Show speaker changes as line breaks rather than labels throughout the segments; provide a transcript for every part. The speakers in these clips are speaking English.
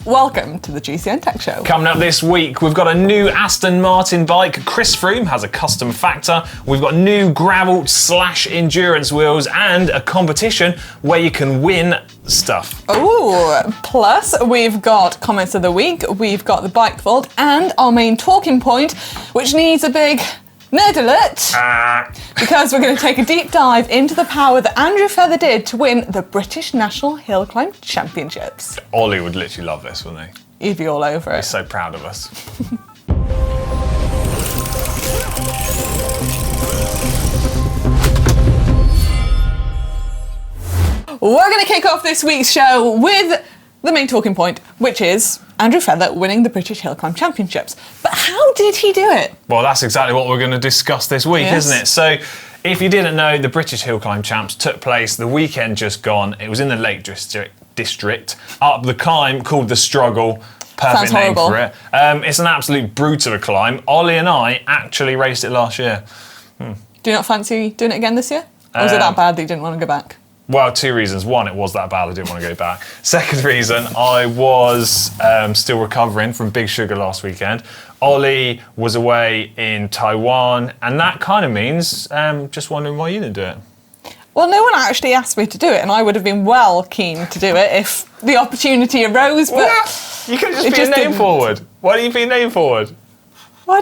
Welcome to the GCNTech show.
Coming up this week, we've got a new Aston Martin bike. Chris Froome has a custom factor. We've got new gravel/endurance wheels and a competition where you can win stuff.
Oh, plus we've got comments of the week, we've got the bike vault, and our main talking point, which needs a big nerd alert. Because we're going to take a deep dive into the power that Andrew Feather did to win the British National Hill Climb Championships.
Ollie would literally love this, wouldn't he?
He'd be all over it.
He's so proud of us.
We're going to kick off this week's show with the main talking point, which is Andrew Feather winning the British Hill Climb Championships. But how did he do it?
Well, that's exactly what we're going to discuss this week, isn't it? So, if you didn't know, the British Hill Climb Champs took place the weekend just gone. It was in the Lake District, up the climb called the Struggle. Perfect
Sounds
name
horrible.
for it. It's an absolute brute of a climb. Ollie and I actually raced it last year.
Do you not fancy doing it again this year? Or was it that bad that you didn't want to go back?
Well, two reasons. One, it was that bad, I didn't want to go back. Second reason, I was still recovering from Big Sugar last weekend. Ollie was away in Taiwan, and that kind of means just wondering why you didn't do it.
Well, no one actually asked me to do it, and I would have been well keen to do it if the opportunity arose, but...
You could have just been name forward. Why didn't you be name forward?
Well, I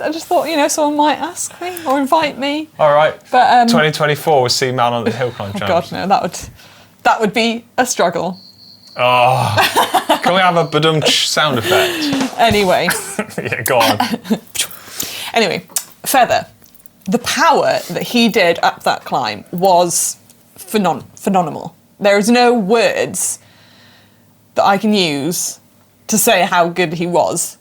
just thought, someone might ask me or invite me.
All right.
But
2024, we'll see Manon at the Hill Climb Champs.
God, no, that would be a struggle.
Oh, can we have a badum sound effect?
Anyway.
Yeah, go on.
Anyway, Feather, the power that he did up that climb was phenomenal. There is no words that I can use to say how good he was.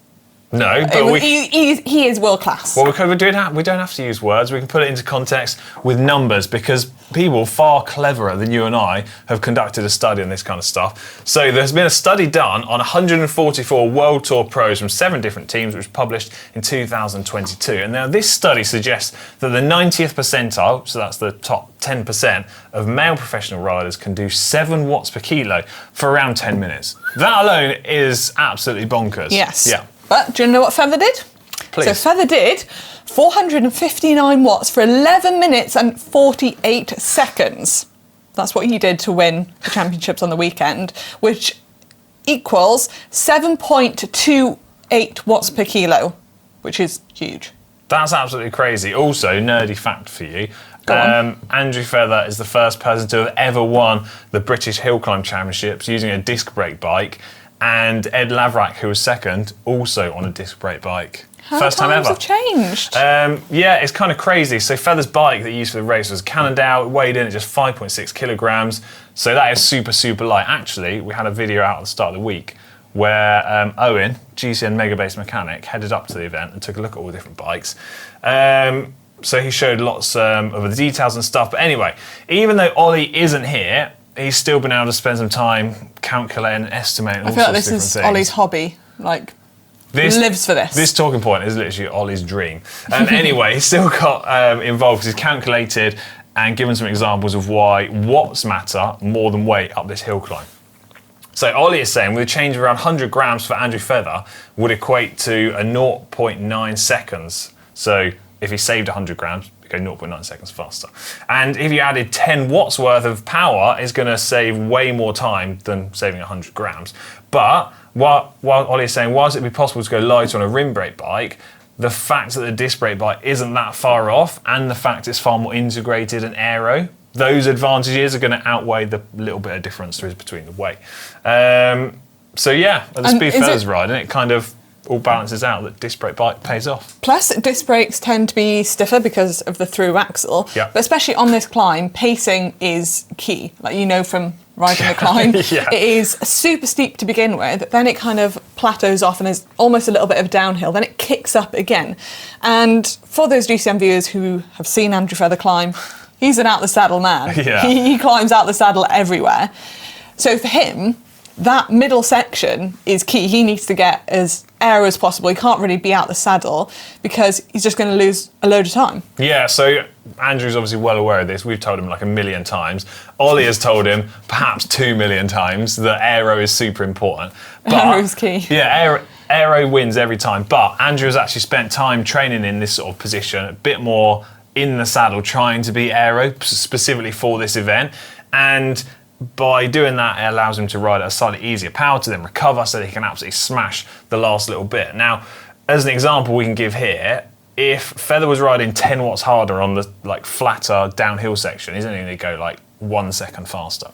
No, but
he is world class.
Well, we don't have to use words. We can put it into context with numbers because people far cleverer than you and I have conducted a study on this kind of stuff. So there's been a study done on 144 World Tour pros from 7 different teams, which was published in 2022. And now this study suggests that the 90th percentile, so that's the top 10% of male professional riders, can do 7 watts per kilo for around 10 minutes. That alone is absolutely bonkers.
Yes.
Yeah.
But do you know what Feather did?
Please.
So Feather did 459 watts for 11 minutes and 48 seconds. That's what he did to win the championships on the weekend, which equals 7.28 watts per kilo, which is huge.
That's absolutely crazy. Also, nerdy fact for you.
Go on.
Andrew Feather is the first person to have ever won the British Hill Climb Championships using a disc brake bike. And Ed Laverack, who was second, also on a disc brake bike. First time ever.
How times have changed.
Yeah, it's kind of crazy. So Feather's bike that he used for the race was Cannondale. It weighed in at just 5.6 kilograms. So that is super light. Actually, we had a video out at the start of the week where Owen, GCN Megabase mechanic, headed up to the event and took a look at all the different bikes. So he showed lots of the details and stuff. But anyway, even though Ollie isn't here, he's still been able to spend some time calculating and estimating all sorts of different things.
I feel like this is Ollie's hobby. He lives for this.
This talking point is literally Ollie's dream. Anyway, he's still got involved because he's calculated and given some examples of why watts matter more than weight up this hill climb. So Ollie is saying with a change of around 100 grams for Andrew Feather would equate to a 0.9 seconds. So if he saved 100 grams, go 0.9 seconds faster. And if you added 10 watts worth of power, it's going to save way more time than saving 100 grams. But while Ollie is saying, whilst it would be possible to go lighter on a rim brake bike, the fact that the disc brake bike isn't that far off and the fact it's far more integrated and aero, those advantages are going to outweigh the little bit of difference there is between the weight. So yeah, at the speed Feather's riding, it kind of all balances out that disc brake bike pays off.
Plus, disc brakes tend to be stiffer because of the through axle.
Yeah.
But especially on this climb, pacing is key. From riding the climb,
Yeah.
It is super steep to begin with. Then it kind of plateaus off and is almost a little bit of downhill. Then it kicks up again. And for those GCN viewers who have seen Andrew Feather climb, he's an out the saddle man.
Yeah.
He climbs out the saddle everywhere. So for him, that middle section is key. He needs to get as aero as possible. He can't really be out the saddle because he's just going to lose a load of time.
Yeah, so Andrew's obviously well aware of this. We've told him like 1,000,000 times. Ollie has told him perhaps 2,000,000 times that aero is super important.
Aero is key.
Yeah, aero wins every time. But Andrew has actually spent time training in this sort of position, a bit more in the saddle, trying to be aero specifically for this event. And by doing that, it allows him to ride at a slightly easier power to then recover so that he can absolutely smash the last little bit. Now, as an example we can give here, if Feather was riding 10 watts harder on the like flatter downhill section, he's only going to go like 1 second faster.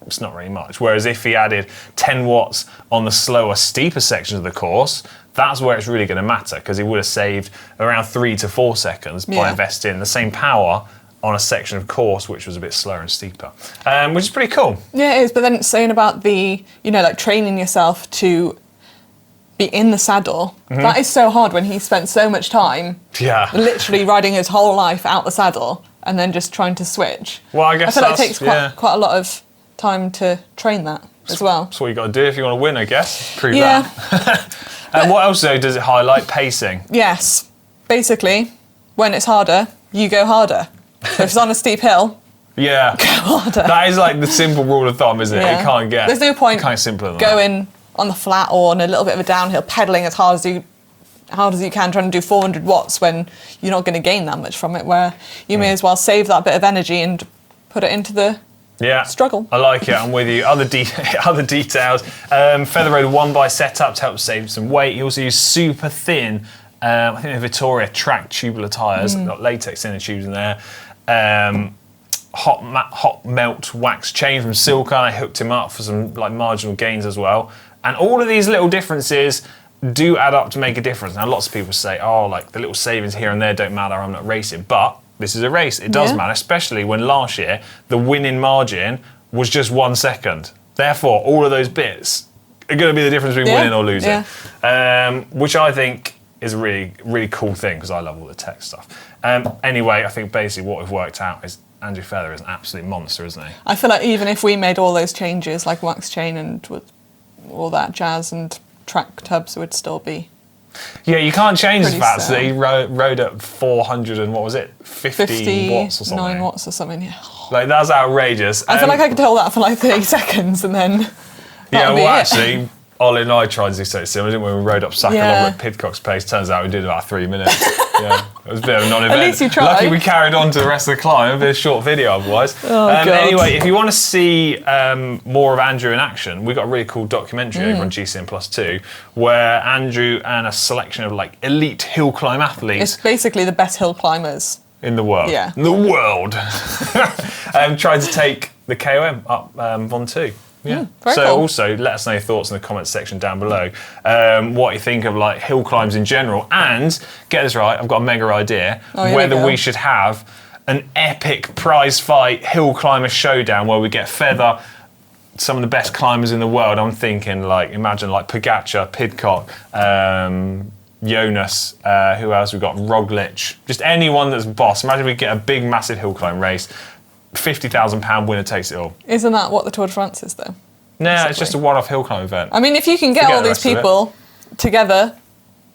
It's not really much. Whereas if he added 10 watts on the slower, steeper sections of the course, that's where it's really going to matter, because he would have saved around 3 to 4 seconds by investing the same power on a section of course which was a bit slower and steeper, which is pretty cool.
Yeah, it is. But then it's saying about the, like training yourself to be in the saddle. That is so hard when he spent so much time literally riding his whole life out the saddle and then just trying to switch.
Well, I guess
I feel like it takes quite a lot of time to train that as well.
That's what you got to do if you want to win, I guess. Prove that. And what else though does it highlight? Pacing.
Yes. Basically, when it's harder, you go harder. So if it's on a steep hill, go harder.
That is like the simple rule of thumb, isn't it?
Yeah.
It can't get.
There's no point
kind of simpler than
going on the flat or on a little bit of a downhill, pedalling as hard as you can, trying to do 400 watts when you're not going to gain that much from it. Where you may as well save that bit of energy and put it into the struggle.
I like it. I'm with you. Other details. Feather rode a 1x setup to help save some weight. He also used super thin. I think they're Vittoria track tubular tyres, got latex inner tubes in there. Hot melt wax chain from Silka. I hooked him up for some like marginal gains as well. And all of these little differences do add up to make a difference. Now, lots of people say, oh, like the little savings here and there don't matter, I'm not racing. But this is a race. It does matter, especially when last year the winning margin was just 1 second. Therefore, all of those bits are going to be the difference between winning or losing, which I think is a really, really cool thing because I love all the tech stuff. Anyway, I think basically what we've worked out is Andrew Feather is an absolute monster, isn't he? I
feel like even if we made all those changes, like wax chain and all that jazz and track tubs, would still be.
Yeah, you can't change the fact that he rode at 400 and what was it, 50 watts or something.
9 watts or something. Yeah.
Like that's outrageous.
I feel like I could hold that for like 30 seconds and then.
Actually, Ollie and I tried to do something similar, didn't we? We rode up Sacalog at Pidcock's pace. Turns out we did about 3 minutes. It was a bit of a non-event.
At least you tried.
Lucky we carried on to the rest of the climb. A bit of a short video otherwise. Anyway, if you want to see more of Andrew in action, we've got a really cool documentary over on GCN Plus 2 where Andrew and a selection of like elite hill climb athletes.
It's basically the best hill climbers
in the world.
Yeah.
In the world. Tried to take the KOM up Von 2. Yeah.
Very cool.
Also let us know your thoughts in the comments section down below. What you think of like hill climbs in general, and get this right, I've got a mega idea whether we should have an epic prize fight hill climber showdown where we get Feather, some of the best climbers in the world. I'm thinking like imagine like Pogačar, Pidcock, Jonas, who else we've got, Roglic, just anyone that's boss. Imagine we get a big massive hill climb race. £50,000 winner takes it all.
Isn't that what the Tour de France is, though?
No, it's just a one-off hill climb event.
I mean, if you can get all these people together...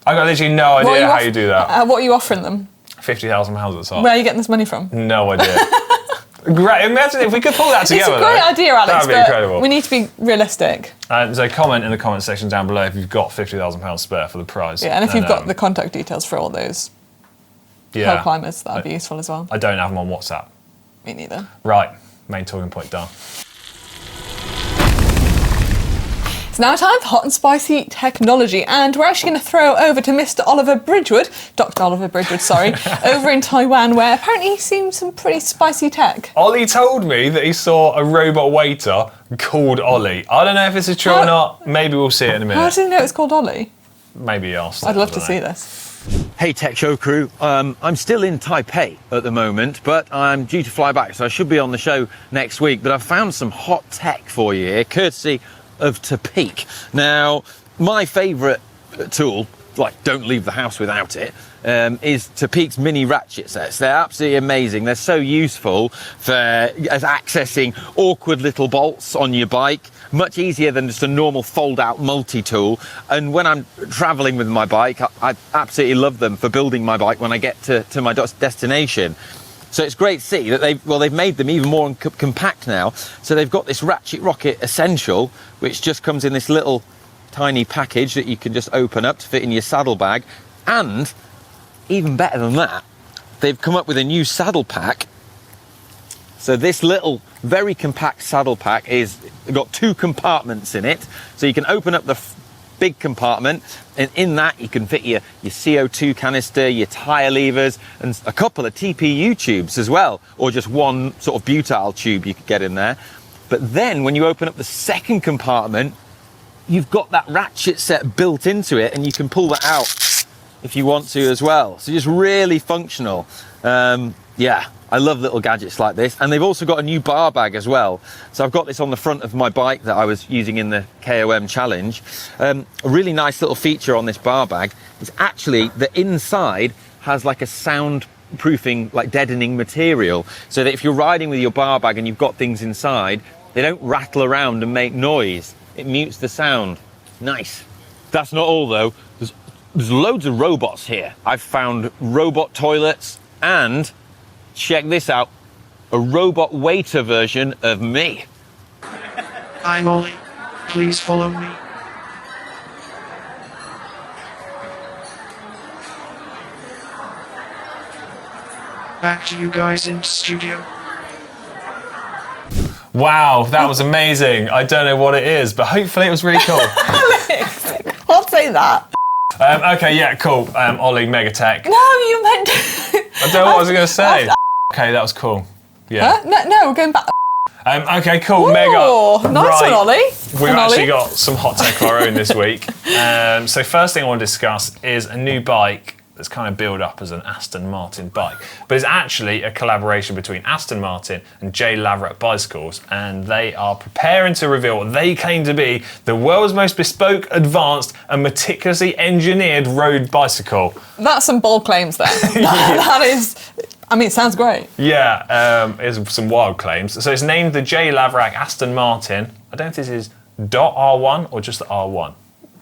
I've got literally no idea how you do that.
What are you offering them?
£50,000 at the top.
Where are you getting this money from?
No idea. Great. Imagine if we could pull that together.
It's a great idea, Alex,
that would be incredible.
We need to be realistic.
So comment in the comment section down below if you've got £50,000 spare for the prize.
Yeah, and if you've got the contact details for all those hill climbers, that would be useful as well.
I don't have them on WhatsApp.
Me neither.
Right, main talking point done.
It's now time for hot and spicy technology, and we're actually going to throw over to Mr. Oliver Bridgewood, Dr. Oliver Bridgewood, sorry, over in Taiwan, where apparently he's seen some pretty spicy tech.
Ollie told me that he saw a robot waiter called Ollie. I don't know if this is true or not. Maybe we'll see it in a minute.
How does he know it's called Ollie?
Maybe he asked.
I'd love to see this.
Hey Tech Show crew, I'm still in Taipei at the moment, but I'm due to fly back, so I should be on the show next week. But I've found some hot tech for you here, courtesy of Tapeak. Now, my favourite tool, like don't leave the house without it, is Tapeak's mini ratchet sets. They're absolutely amazing. They're so useful for accessing awkward little bolts on your bike, much easier than just a normal fold-out multi-tool. And when I'm traveling with my bike, I absolutely love them for building my bike when I get to my destination. So it's great to see that they've made them even more compact now. So they've got this Ratchet Rocket Essential, which just comes in this little tiny package that you can just open up to fit in your saddlebag. And even better than that, they've come up with a new saddle pack. So this little, very compact saddle pack is got 2 compartments in it. So you can open up the big compartment, and in that you can fit your CO2 canister, your tyre levers, and a couple of TPU tubes as well, or just one sort of butyl tube you could get in there. But then when you open up the second compartment, you've got that ratchet set built into it, and you can pull that out if you want to as well. So just really functional. Yeah, I love little gadgets like this. And they've also got a new bar bag as well. So I've got this on the front of my bike that I was using in the KOM challenge. A really nice little feature on this bar bag is actually the inside has like a soundproofing, like deadening material. So that if you're riding with your bar bag and you've got things inside, they don't rattle around and make noise. It mutes the sound. Nice. That's not all though. There's loads of robots here. I've found robot toilets and, check this out, a robot waiter version of me.
I'm Ollie. Please follow me. Back to you guys in studio.
Wow, that was amazing. I don't know what it is, but hopefully it was really cool.
I'll say that.
Okay, yeah, cool. Ollie, Megatech.
No, you meant...
I don't know what I was going to say. Okay, that was cool. Yeah.
No, we're going back.
Okay, cool.
Ooh,
Mega.
Nice one, Ollie.
We've actually got some hot tech of our own this week. So first thing I want to discuss is a new bike that's kind of billed up as an Aston Martin bike, but it's actually a collaboration between Aston Martin and J. Laverack Bicycles, and they are preparing to reveal what they claim to be the world's most bespoke, advanced and meticulously engineered road bicycle.
That's some bold claims there. That is... I mean, it sounds great.
Yeah, it's some wild claims. So it's named the J. Laverack Aston Martin. I don't know if this is .R1 or just the R1.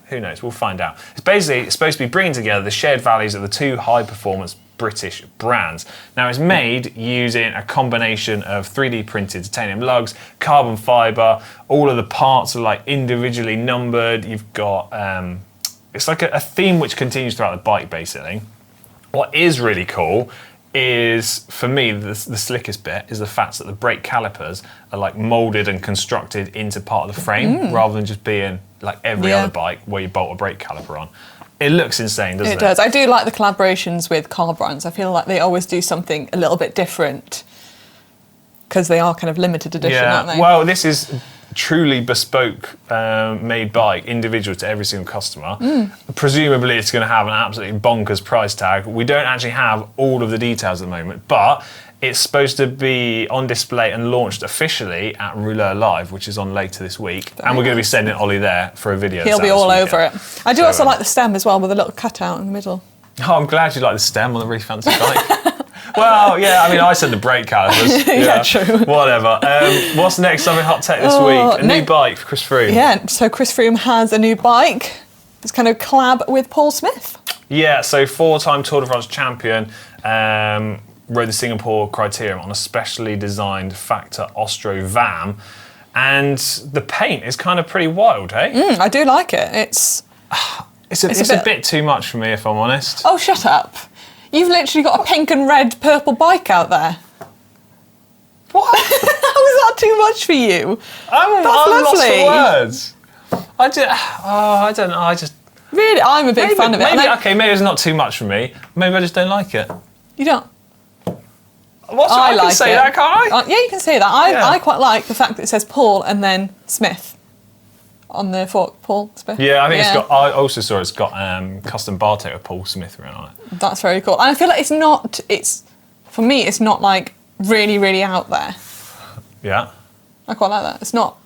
Who knows? We'll find out. It's basically supposed to be bringing together the shared values of the 2 high-performance British brands. Now, it's made using a combination of 3D printed titanium lugs, carbon fibre. All of the parts are like individually numbered. You've got it's like a theme which continues throughout the bike, basically. What is really cool is, for me, the slickest bit is the fact that the brake calipers are like moulded and constructed into part of the frame rather than just being like every other bike where you bolt a brake caliper on. It looks insane, doesn't it?
It does. I do like the collaborations with car brands. I feel like they always do something a little bit different because they are kind of limited edition, aren't they?
Well, this is truly bespoke made bike, individual to every single customer. Presumably it's going to have an absolutely bonkers price tag. We don't actually have all of the details at the moment, but it's supposed to be on display and launched officially at Rouleur Live, which is on later this week. And we're going to be sending Ollie there for a video.
He'll be all over it. I do also like the stem as well with a little cutout in the middle.
Oh, I'm glad you like the stem on a really fancy bike. Well, yeah, I mean, I said the brake calipers.
Yeah, true.
Whatever. What's next on hot tech this week? A new bike for Chris Froome.
Yeah, so Chris Froome has a new bike. It's kind of collab with Paul Smith.
Yeah, so 4-time Tour de France champion, rode the Singapore Criterium on a specially designed Factor Ostro VAM. And the paint is kind of pretty wild, hey?
I do like it. It's
a bit too much for me, if I'm honest.
Oh, shut up. You've literally got a pink and red purple bike out there.
What?
How is that too much for you?
I'm lost for words. I don't know, I just...
Really, I'm a big fan of it.
Maybe it's not too much for me. Maybe I just don't like it.
You don't?
I can say that, can't I?
Yeah, you can say that. I quite like the fact that it says Paul and then Smith on the fork. Paul Smith.
Yeah, I think it's got. I also saw it's got custom bar tape with Paul Smith written on it.
That's very cool. And I feel like it's not. For me, it's not like really, really out there.
Yeah.
I quite like that. It's not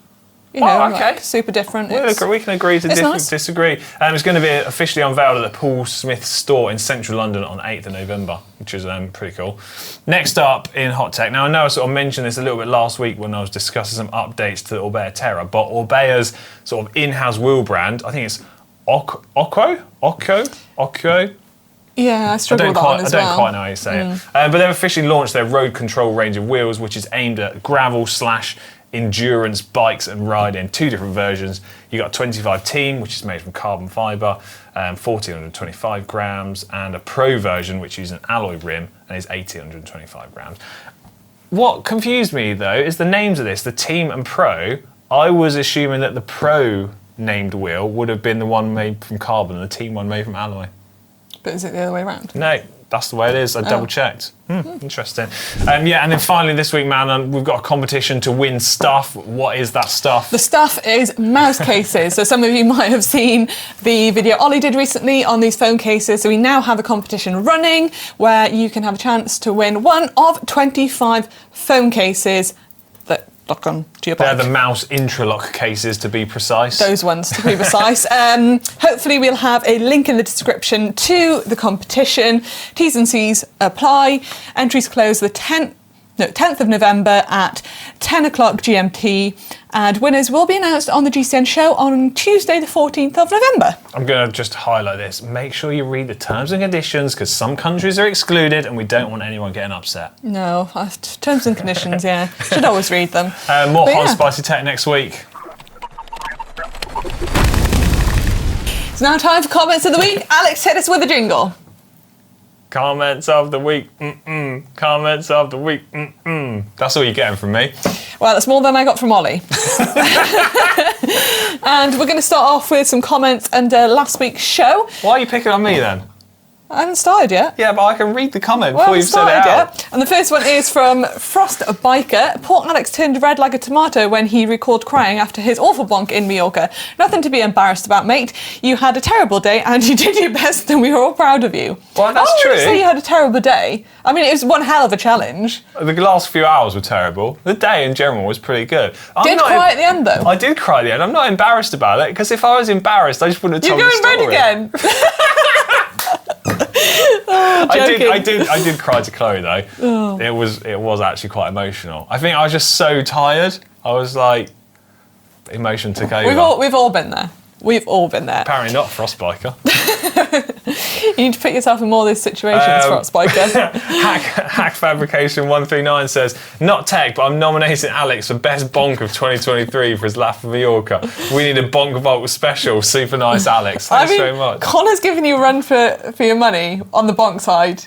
You know,
okay.
like, super different.
We can agree to
nice.
disagree. It's going to be officially unveiled at the Paul Smith store in central London on 8th of November, which is pretty cool. Next up in Hot Tech. Now, I know I sort of mentioned this a little bit last week when I was discussing some updates to the Orbea Terra, but Orbea's sort of in-house wheel brand, I think it's Oquo?
Yeah, I struggle with that one as well.
I don't quite know how you say it. But they've officially launched their road control range of wheels, which is aimed at gravel/endurance bikes and riding. 2 different versions. You got a 25 Team, which is made from carbon fibre, 1,425 grams, and a Pro version, which uses an alloy rim and is 1,825 grams. What confused me, though, is the names of this, the Team and Pro. I was assuming that the Pro named wheel would have been the one made from carbon and the Team one made from alloy.
But is it the other way around?
No, that's the way it is. I double checked. Interesting. And then finally this week, Manon, we've got a competition to win stuff. What is that stuff?
The stuff is mouse cases. So some of you might have seen the video Ollie did recently on these phone cases. So we now have a competition running where you can have a chance to win one of 25 phone cases that lock on to your bike.
They're the mouse intralock cases, to be precise.
Those ones, to be precise. Hopefully we'll have a link in the description to the competition. T's and C's apply. Entries close the 10th of November at 10 o'clock GMT, and winners will be announced on the GCN show on Tuesday the 14th of November.
I'm going to just highlight this. Make sure you read the terms and conditions, because some countries are excluded and we don't want anyone getting upset.
No, terms and conditions, yeah. Should always read them.
More hot and spicy tech next week.
It's now time for comments of the week. Alex, hit us with a jingle.
Comments of the week. Comments of the week. That's all you're getting from me.
Well, that's more than I got from Ollie. And we're going to start off with some comments under last week's show.
Why are you picking on me then?
I haven't started yet.
Yeah, but I can read the comment
Well,
before you've said it out.
And the first one is from Frost Biker. Poor Alex turned red like a tomato when he recalled crying after his awful bonk in Mallorca. Nothing to be embarrassed about, mate. You had a terrible day and you did your best and we were all proud of you.
Well, that's true.
I wouldn't say you had a terrible day. I mean, it was one hell of a challenge.
The last few hours were terrible. The day in general was pretty good.
Did cry at the end, though?
I did cry at the end. I'm not embarrassed about it, because if I was embarrassed, I just wouldn't have told the story.
You're going red again.
I did cry to Chloe though. Oh. It was actually quite emotional. I think I was just so tired. I was like, emotion took over.
We've all been there. We've all been there.
Apparently not, Frostbiker.
You need to put yourself in more of these situations, Frostbiker.
Hack Fabrication 139 says, not tech, but I'm nominating Alex for best bonk of 2023 for his laugh of Mallorca. We need a bonk vault special. Super nice, Alex. Thanks very much.
Connor's giving you a run for your money on the bonk side.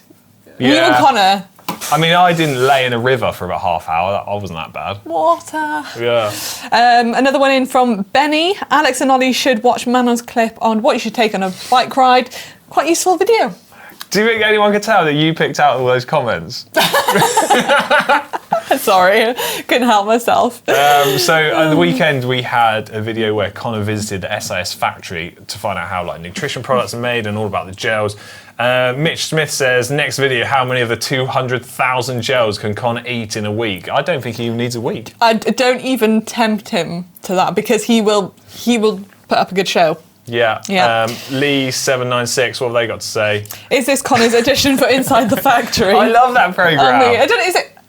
Yeah.
You and Connor.
I mean, I didn't lay in a river for about half hour. I wasn't that bad.
Water.
Yeah.
Another one in from Benny. Alex and Ollie should watch Manon's clip on what you should take on a bike ride. Quite useful video.
Do you think anyone could tell that you picked out all those comments?
Sorry, couldn't help myself.
So at the weekend we had a video where Connor visited the SIS factory to find out how nutrition products are made and all about the gels. Mitch Smith says, next video, how many of the 200,000 gels can Connor eat in a week? I don't think he even needs a week.
I don't even tempt him to that, because he will put up a good show.
Yeah. Lee796, what have they got to say?
Is this Connor's edition for Inside the Factory?
I love that programme.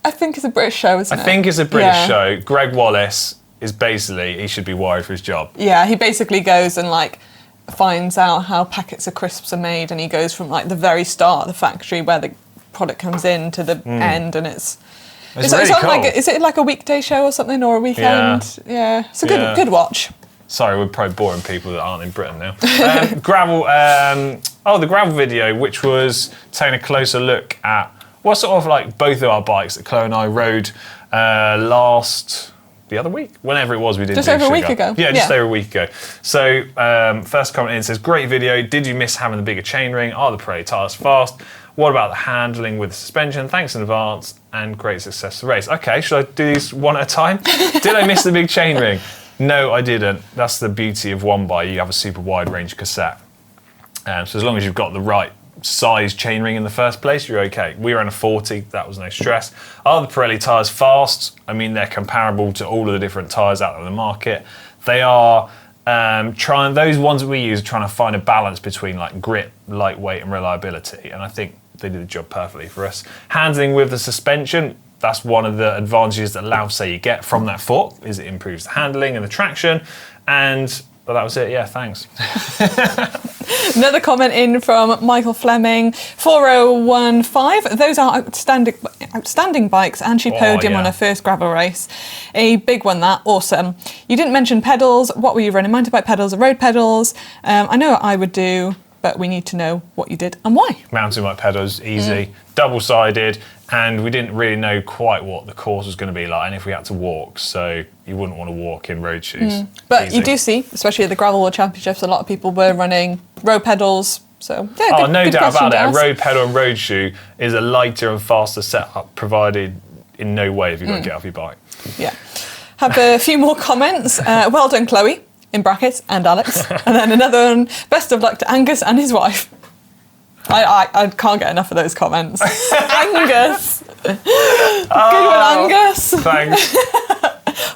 I think it's a British show, isn't it?
I think it's a British show. Greg Wallace is basically, he should be worried for his job.
Yeah, he basically goes and finds out how packets of crisps are made, and he goes from the very start of the factory where the product comes in to the end, and it's
really cool.
Is it like a weekday show or something, or a weekend? Yeah. It's a good watch.
Sorry, we're probably boring people that aren't in Britain now. The gravel video, which was taking a closer look at both of our bikes that Chloe and I rode the other week, whenever it was we did.
Just over a week ago.
Yeah, just over a week ago. So first comment in says, great video. Did you miss having the bigger chainring? Are the Pirelli tyres fast? What about the handling with the suspension? Thanks in advance and great success to race. Okay, should I do these one at a time? Did I miss the big chainring? No, I didn't. That's the beauty of One By. You have a super wide range cassette. So as long as you've got the right size chainring in the first place, you're okay. We were in a 40, that was no stress. Are the Pirelli tyres fast? I mean, they're comparable to all of the different tyres out on the market. They are those ones that we use are trying to find a balance between like grip, lightweight and reliability, and I think they did the job perfectly for us. Handling with the suspension, that's one of the advantages that Lauf say you get from that foot, is it improves the handling and the traction. And well, that was it. Yeah, thanks.
Another comment in from Michael Fleming, 4015. Those are outstanding bikes, and she podium on her first gravel race. A big one, that. Awesome. You didn't mention pedals. What were you running? Mountain bike pedals or road pedals? I know what I would do, but we need to know what you did and why. Mountain bike pedals, easy, double-sided, and we didn't really know quite what the course was going to be like, and if we had to walk, so you wouldn't want to walk in road shoes. But easy. You do see, especially at the Gravel World Championships, a lot of people were running road pedals, so yeah,
no doubt about it. A road pedal and road shoe is a lighter and faster setup, provided in no way have you got to get off your bike. Yeah.
Have a few more comments. Well done, Chloe, in brackets, and Alex. And then another one, best of luck to Angus and his wife. I can't get enough of those comments. Angus. Good one, Angus.
Thanks.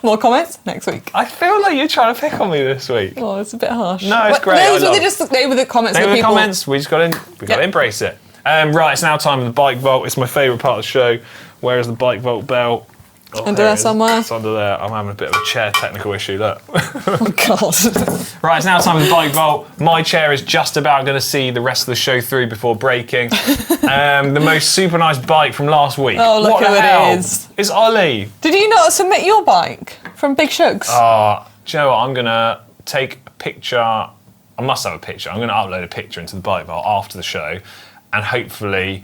More comments next week.
I feel like you're trying to pick on me this week.
Oh, it's a bit harsh.
No, it's great.
They were the comments.
They were the comments. We just got to embrace it. Right, it's now time for the bike vault. It's my favourite part of the show. Where is the bike vault bell? Oh,
under there somewhere.
It's under there. I'm having a bit of a chair technical issue, look.
Oh, God.
Right, it's now time for the bike vault. My chair is just about going to see the rest of the show through before breaking. The most super nice bike from last week.
Oh, look who it is.
It's Ollie.
Did you not submit your bike from Big Shugs?
Do you know what? I'm going to take a picture. I must have a picture. I'm going to upload a picture into the bike vault after the show, and hopefully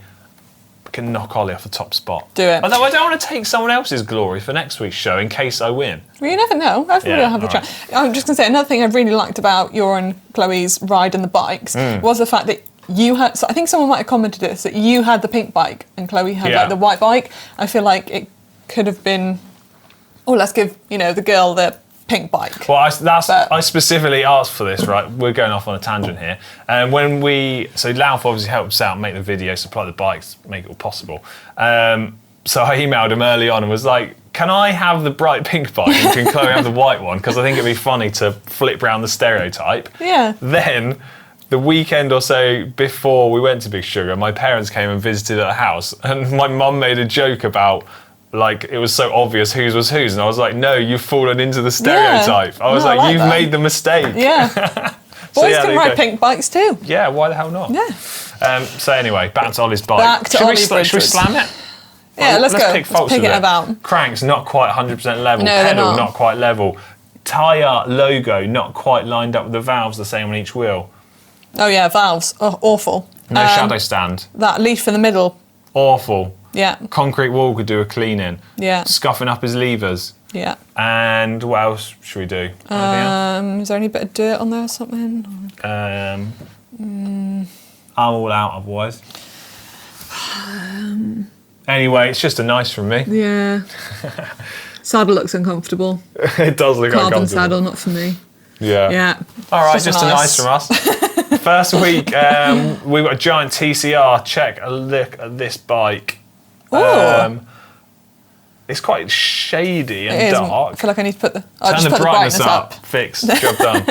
can knock Ollie off the top spot.
Do it.
Although I don't want to take someone else's glory for next week's show in case I win.
Well, you never know. Everybody will have a chat. I'm just going to say, another thing I really liked about your and Chloe's ride and the bikes was the fact that you had, so I think someone might have commented this, that you had the pink bike and Chloe had like the white bike. I feel like it could have been, let's give, the girl the pink bike.
Well, I specifically asked for this, right? We're going off on a tangent here. And so Lauf obviously helped us out, make the video, supply the bikes, make it all possible. So I emailed him early on and was like, can I have the bright pink bike and can Chloe have the white one? Because I think it'd be funny to flip round the stereotype.
Yeah.
Then the weekend or so before we went to Big Sugar, my parents came and visited at the house, and my mum made a joke about, like, it was so obvious whose was whose, and I was like, no, you've fallen into the stereotype. I was like, you've made the mistake.
Yeah. Boys can ride pink bikes too.
Yeah, why the hell not?
Yeah.
So anyway, back to Ollie's bike. Should we slam it?
Yeah, let's go.
Pick faults
let's pick
with
it about.
Cranks not quite 100% level.
No,
pedal not quite level. Tyre logo not quite lined up with the valves the same on each wheel.
Oh yeah, valves. Oh, awful.
No shadow stand.
That leaf in the middle.
Awful.
Yeah.
Concrete wall could do a cleaning.
Yeah.
Scuffing up his levers.
Yeah.
And what else should we do?
Is there any bit of dirt on there or something?
I'm all out otherwise. Anyway, it's just a nice from me.
Yeah. Saddle looks uncomfortable.
It does look uncomfortable.
Carbon saddle, not for me.
Yeah.
Yeah.
All right, just a nice from us. First week, we've got a giant TCR. Check a look at this bike. It's quite shady and dark.
I feel like I need to put the
turn the brightness up. Fix. Job done.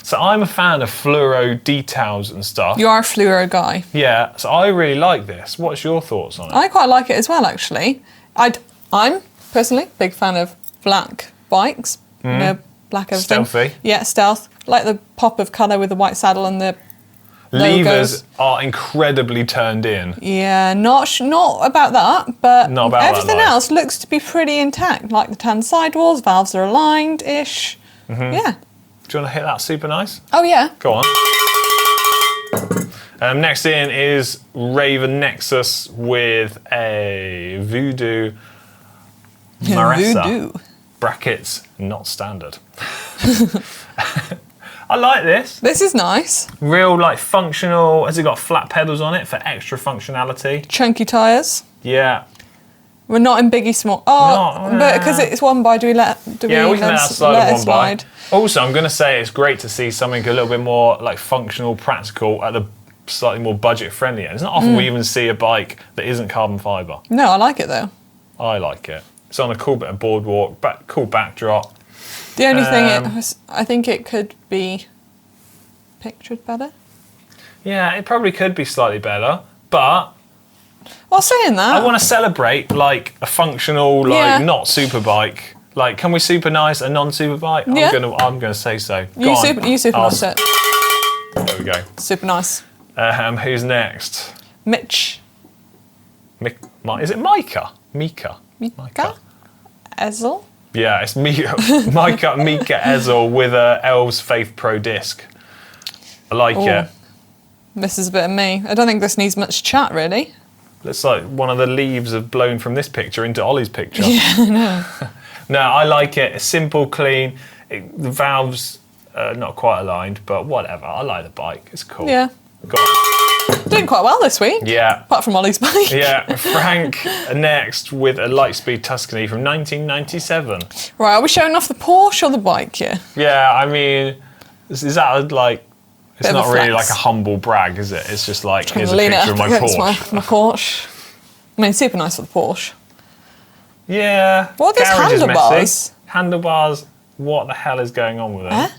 So I'm a fan of fluoro details and stuff.
You are a fluoro guy.
Yeah, so I really like this. What's your thoughts on it?
I quite like it as well, actually. I'm personally a big fan of black bikes. Black everything.
Stealthy.
Yeah, stealth. Like the pop of colour with the white saddle and the
levers are incredibly turned in.
Yeah, not about that, but
not about
everything else looks to be pretty intact. Like the tan sidewalls, valves are aligned-ish. Yeah.
Do you want to hit that super nice?
Oh yeah.
Go on. Next in is Raven Nexus with a Voodoo Maressa.
Voodoo.
Brackets, not standard. I like this.
This is nice.
Real, like, functional. Has it got flat pedals on it for extra functionality?
Chunky tyres.
Yeah.
We're not in Biggie Small. But because it's one by, we can let that slide.
Also, I'm going to say it's great to see something a little bit more like functional, practical at a slightly more budget-friendly end. It's not often we even see a bike that isn't carbon fibre.
No, I like it though.
I like it. It's on a cool bit of boardwalk, cool backdrop.
The only thing I think it could be pictured better.
Yeah, it probably could be slightly better, but
Well, saying that,
I want to celebrate like a functional, like not super bike. Like, can we supernice a non-super bike?
Yeah.
I'm gonna say so.
you supernice it.
There we go.
Super nice.
Who's next?
Mitch.
Is it Micah? Mika.
Ezel.
Yeah, it's Mika Ezel with a Elves Faith Pro disc. I like it.
This is a bit of me. I don't think this needs much chat, really.
Looks like one of the leaves have blown from this picture into Ollie's picture.
Yeah, I know.
No, I like it. It's simple, clean. The valves not quite aligned, but whatever. I like the bike. It's cool.
Yeah.
Go on.
Doing quite well this week.
Yeah.
Apart from Ollie's bike.
Yeah, Frank next with a Lightspeed Tuscany from 1997.
Right, are we showing off the Porsche or the bike here?
Yeah, I mean, is that like... It's
Bit of
not
a
really
flex.
like a humble brag, is it? It's just like, here's a
Lean it
picture of
up
my
against
Porsche.
my Porsche. I mean, super nice for the Porsche.
Yeah.
What are these
garage is
handlebars?
messy. Handlebars, what the hell is going on with them?
Huh?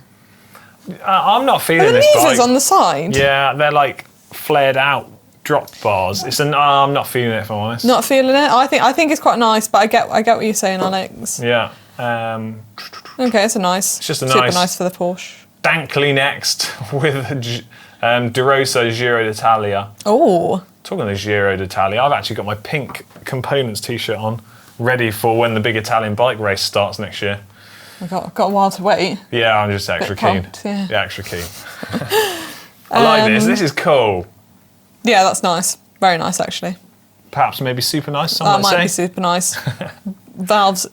I'm not
Are
feeling
the
this
levers
bike.
on the side?
Yeah, they're like flared out drop bars. I'm not feeling it, if I'm honest.
Not feeling it? I think it's quite nice, but I get what you're saying, Alex.
Yeah.
Okay, it's
just a
super
nice-
nice for the Porsche.
Dankly next with DeRosa Giro d'Italia.
Oh,
Talking of the Giro d'Italia, I've actually got my pink components t-shirt on, ready for when the big Italian bike race starts next year.
I've got a while to wait.
Yeah, I'm just extra keen.
pumped, yeah.
Extra keen. I like this. This is cool.
Yeah, that's nice. Very nice, actually.
Perhaps maybe super nice, some
That
might
might be
say.
super nice. Valves,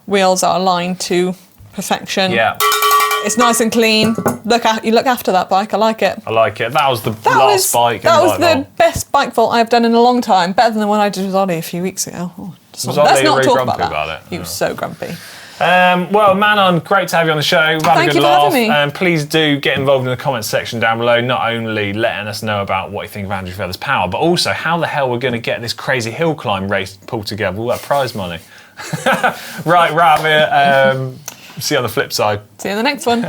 wheels are aligned to perfection.
Yeah,
It's nice and clean. You look after that bike. I like it.
I like it. That was the last bike.
That was
in
the
Bike Vault.
best bike vault I've done in a long time. Better than the one I did with Ollie a few weeks ago. Oh,
Was
let's
Ollie
not
really
talk
grumpy
about that.
about it?
He
Yeah.
was so grumpy.
Well, Manon, great to have you on the show. We've had
Thank
a
you
good
for having
laugh.
me.
Please do get involved in the comments section down below, not only letting us know about what you think of Andrew Feather's power, but also how the hell we're going to get this crazy hill climb race pulled together, all that prize money. Right, here. See you on the flip side.
See you in the next one.